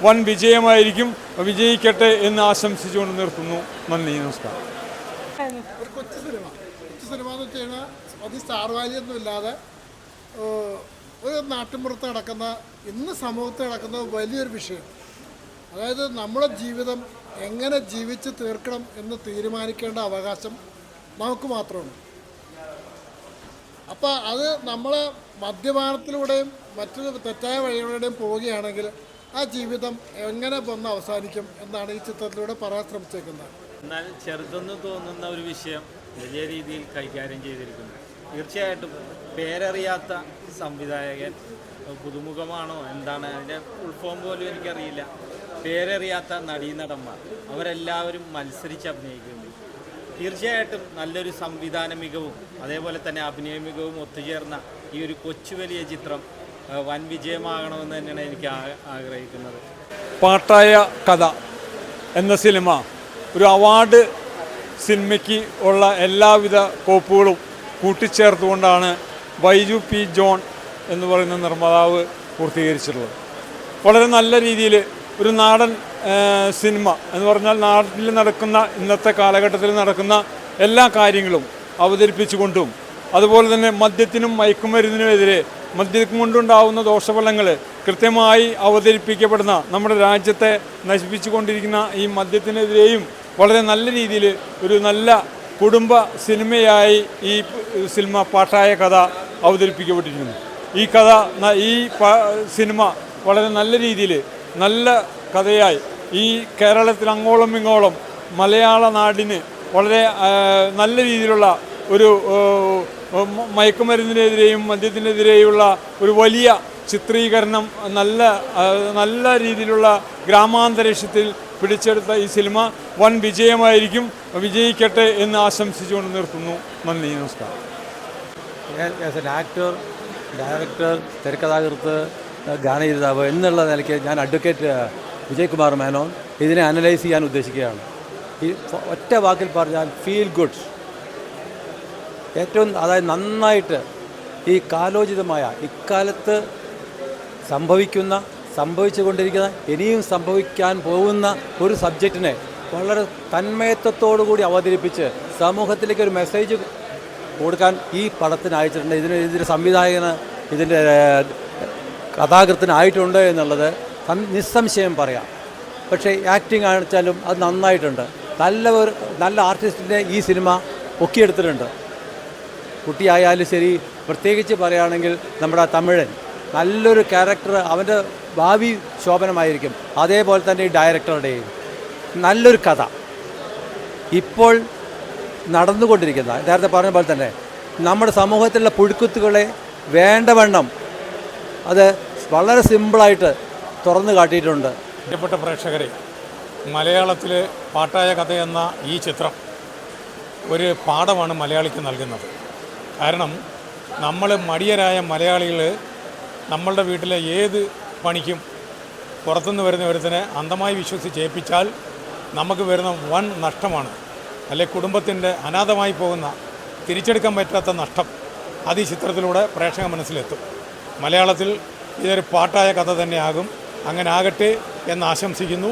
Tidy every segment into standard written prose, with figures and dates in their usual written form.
വൻ വിജയമായിരിക്കും. വിജയിക്കട്ടെ എന്ന് ആശംസിച്ചുകൊണ്ട് നിർത്തുന്നു. നന്ദി, നമസ്കാരം. ഒരു കൊച്ചു സിനിമ എന്ന് വെച്ച് കഴിഞ്ഞാൽ അത് സ്റ്റാർ വാല്യൊന്നും ഇല്ലാതെ ഒരു നാട്ടിൻപുറത്ത് നടക്കുന്ന ഇന്ന് സമൂഹത്തിൽ നടക്കുന്ന വലിയൊരു വിഷയം, അതായത് നമ്മുടെ ജീവിതം എങ്ങനെ ജീവിച്ച് തീർക്കണം എന്ന് തീരുമാനിക്കേണ്ട അവകാശം നമുക്ക് മാത്രമാണ്. അപ്പോൾ അത് നമ്മൾ മദ്യപാനത്തിലൂടെയും മറ്റൊരു തെറ്റായ വഴികളിലൂടെയും പോവുകയാണെങ്കിൽ ആ ജീവിതം എങ്ങനെ വന്ന് അവസാനിക്കും എന്നാണ് ഈ ചിത്രത്തിലൂടെ പറയാൻ ശ്രമിച്ചേക്കുന്നത്. എന്നാൽ ചെറുതെന്ന് തോന്നുന്ന ഒരു വിഷയം വലിയ രീതിയിൽ കൈകാര്യം ചെയ്തിരിക്കുന്നു. തീർച്ചയായിട്ടും പേരറിയാത്ത സംവിധായകൻ, പുതുമുഖമാണോ എന്താണ് അതിൻ്റെ ഫുൾഫോം പോലും എനിക്കറിയില്ല, പേരറിയാത്ത നടീനടന്മാർ അവരെല്ലാവരും മത്സരിച്ച് അഭിനയിക്കുന്നു. തീർച്ചയായിട്ടും നല്ലൊരു സംവിധാന മികവും അതേപോലെ തന്നെ അഭിനയ മികവും ഒത്തുചേർന്ന ഈ ഒരു കൊച്ചു വലിയ ചിത്രം വൻ വിജയമാകണമെന്ന് തന്നെയാണ് എനിക്ക് ആഗ്രഹിക്കുന്നത്. പാട്ടായ കഥ എന്ന സിനിമ ഒരു അവാർഡ് സിനിമയ്ക്ക് ഉള്ള എല്ലാവിധ കോപ്പുകളും കൂട്ടിച്ചേർത്തുകൊണ്ടാണ് ബൈജു പി ജോൺ എന്ന് പറയുന്ന നിർമ്മാതാവ് പൂർത്തീകരിച്ചിട്ടുള്ളത്. വളരെ നല്ല രീതിയിൽ ഒരു നാടൻ സിനിമ എന്ന് പറഞ്ഞാൽ നാട്ടിൽ നടക്കുന്ന ഇന്നത്തെ കാലഘട്ടത്തിൽ നടക്കുന്ന എല്ലാ കാര്യങ്ങളും അവതരിപ്പിച്ചുകൊണ്ടും അതുപോലെ തന്നെ മദ്യത്തിനും മയക്കുമരുന്നിനുമെതിരെ മദ്യം കൊണ്ടുണ്ടാവുന്ന ദോഷഫലങ്ങൾ കൃത്യമായി അവതരിപ്പിക്കപ്പെടുന്ന നമ്മുടെ രാജ്യത്തെ നശിപ്പിച്ചുകൊണ്ടിരിക്കുന്ന ഈ മദ്യത്തിനെതിരെയും വളരെ നല്ല രീതിയിൽ ഒരു നല്ല കുടുംബ സിനിമയായി ഈ സിനിമ പാട്ടായ കഥ അവതരിപ്പിക്കപ്പെട്ടിരിക്കുന്നു. ഈ സിനിമ വളരെ നല്ല രീതിയിൽ നല്ല കഥയായി ഈ കേരളത്തിൽ അങ്ങോളം ഇങ്ങോളം മലയാള നാടിന് വളരെ നല്ല രീതിയിലുള്ള ഒരു മയക്കുമരുന്നിനെതിരെയും മദ്യത്തിനെതിരെയുള്ള ഒരു വലിയ ചിത്രീകരണം നല്ല രീതിയിലുള്ള ഗ്രാമാന്തരീക്ഷത്തിൽ പിടിച്ചെടുത്ത ഈ സിനിമ വൻ വിജയമായിരിക്കും. വിജയിക്കട്ടെ എന്ന് ആശംസിച്ചുകൊണ്ട് നിർത്തുന്നു. നന്ദി, നമസ്കാരം. ആസ് എൻ ആക്ടർ, ഡയറക്ടർ, തിരക്കഥാകൃത്ത്, ഗാനരചയിതാവ് എന്നുള്ള നിലയ്ക്ക് ഞാൻ അഡ്വക്കേറ്റ് വിജയകുമാർ മേനോൻ ഇതിനെ അനലൈസ് ചെയ്യാൻ ഉദ്ദേശിക്കുകയാണ്. ഈ ഒറ്റ വാക്കിൽ പറഞ്ഞാൽ ഫീൽ ഗുഡ്. ഏറ്റവും അതായത് നന്നായിട്ട് ഈ കാലോചിതമായ ഇക്കാലത്ത് സംഭവിച്ചുകൊണ്ടിരിക്കുന്ന ഇനിയും സംഭവിക്കാൻ പോകുന്ന ഒരു സബ്ജക്റ്റിനെ വളരെ തന്മയത്വത്തോടുകൂടി അവതരിപ്പിച്ച് സമൂഹത്തിലേക്ക് ഒരു മെസ്സേജ് കൊടുക്കാൻ ഈ പടത്തിന് അയച്ചിട്ടുണ്ട്. ഇതിൻ്റെ സംവിധായകന് ഇതിൻ്റെ കഥാകൃത്തിനായിട്ടുണ്ട് എന്നുള്ളത് നിസ്സംശയം പറയാം. പക്ഷേ ആക്ടിങ് ആണെച്ചാലും അത് നന്നായിട്ടുണ്ട്. നല്ല ആർട്ടിസ്റ്റിനെ ഈ സിനിമ ഒക്കിയെടുത്തിട്ടുണ്ട്. കുട്ടിയായാലും ശരി, പ്രത്യേകിച്ച് പറയുകയാണെങ്കിൽ നമ്മുടെ തമിഴൻ നല്ലൊരു ക്യാരക്ടർ, അവൻ്റെ ഭാവി ശോഭനമായിരിക്കും. അതേപോലെ തന്നെ ഈ ഡയറക്ടറുടെയും നല്ലൊരു കഥ ഇപ്പോൾ നടന്നുകൊണ്ടിരിക്കുന്ന നേരത്തെ പറഞ്ഞ പോലെ തന്നെ നമ്മുടെ സമൂഹത്തിലുള്ള പുഴുക്കുത്തുകളെ വേണ്ടവണ്ണം അത് വളരെ സിമ്പിളായിട്ട് തുറന്നു കാട്ടിയിട്ടുണ്ട്. പ്രിയപ്പെട്ട പ്രേക്ഷകരെ, മലയാളത്തിലെ പാട്ടായ കഥ എന്ന ഈ ചിത്രം ഒരു പാഠമാണ് മലയാളിക്ക് നൽകുന്നത്. കാരണം നമ്മൾ മടിയരായ മലയാളികൾ നമ്മളുടെ വീട്ടിലെ ഏത് പണിക്കും പുറത്തുനിന്ന് വരുന്ന ഒരുത്തിനെ അന്ധമായി വിശ്വസിച്ച് ഏൽപ്പിച്ചാൽ നമുക്ക് വരുന്ന വൻ നഷ്ടമാണ്. അല്ലെ കുടുംബത്തിൻ്റെ അനാഥമായി പോകുന്ന തിരിച്ചെടുക്കാൻ പറ്റാത്ത നഷ്ടം അത് ഈ ചിത്രത്തിലൂടെ പ്രേക്ഷക മനസ്സിലെത്തും. മലയാളത്തിൽ ഇതൊരു പാട്ടായ കഥ തന്നെയാകും. അങ്ങനെ ആകട്ടെ എന്ന് ആശംസിക്കുന്നു.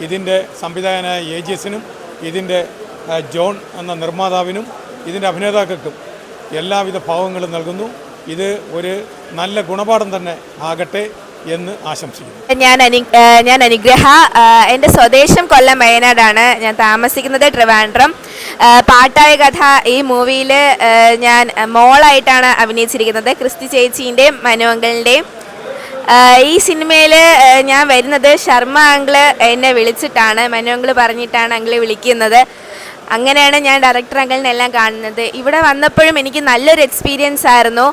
ഇതിൻ്റെ സംവിധായകനായ AGSനും ഇതിൻ്റെ ജോൺ എന്ന നിർമ്മാതാവിനും ഇതിൻ്റെ അഭിനേതാക്കൾക്കും എല്ലാവിധ ഭാവങ്ങളും നൽകുന്നു. ഇത് ഒരു നല്ല ഗുണപാഠം തന്നെ ആകട്ടെ എന്ന് ആശംസിക്കുന്നു. ഞാൻ അനുഗ്രഹ. എൻ്റെ സ്വദേശം കൊല്ലം വയനാടാണ്. ഞാൻ താമസിക്കുന്നത് ട്രിവാൻഡ്രം. പാട്ടായ കഥ ഈ മൂവിയിൽ ഞാൻ മോളായിട്ടാണ് അഭിനയിച്ചിരിക്കുന്നത്. ക്രിസ്തി ചേച്ചീൻ്റെയും മനു അങ്കിളിൻ്റെയും. ഈ സിനിമയിൽ ഞാൻ വരുന്നത് ശർമ്മ അങ്കിള് എന്നെ വിളിച്ചിട്ടാണ്, മനു അങ്കിള് പറഞ്ഞിട്ടാണ് അങ്കിള് വിളിക്കുന്നത്. അങ്ങനെയാണ് ഞാൻ ഡയറക്ടർ അങ്കിളിനെല്ലാം കാണുന്നത്. ഇവിടെ വന്നപ്പോഴും എനിക്ക് നല്ലൊരു എക്സ്പീരിയൻസ് ആയിരുന്നു.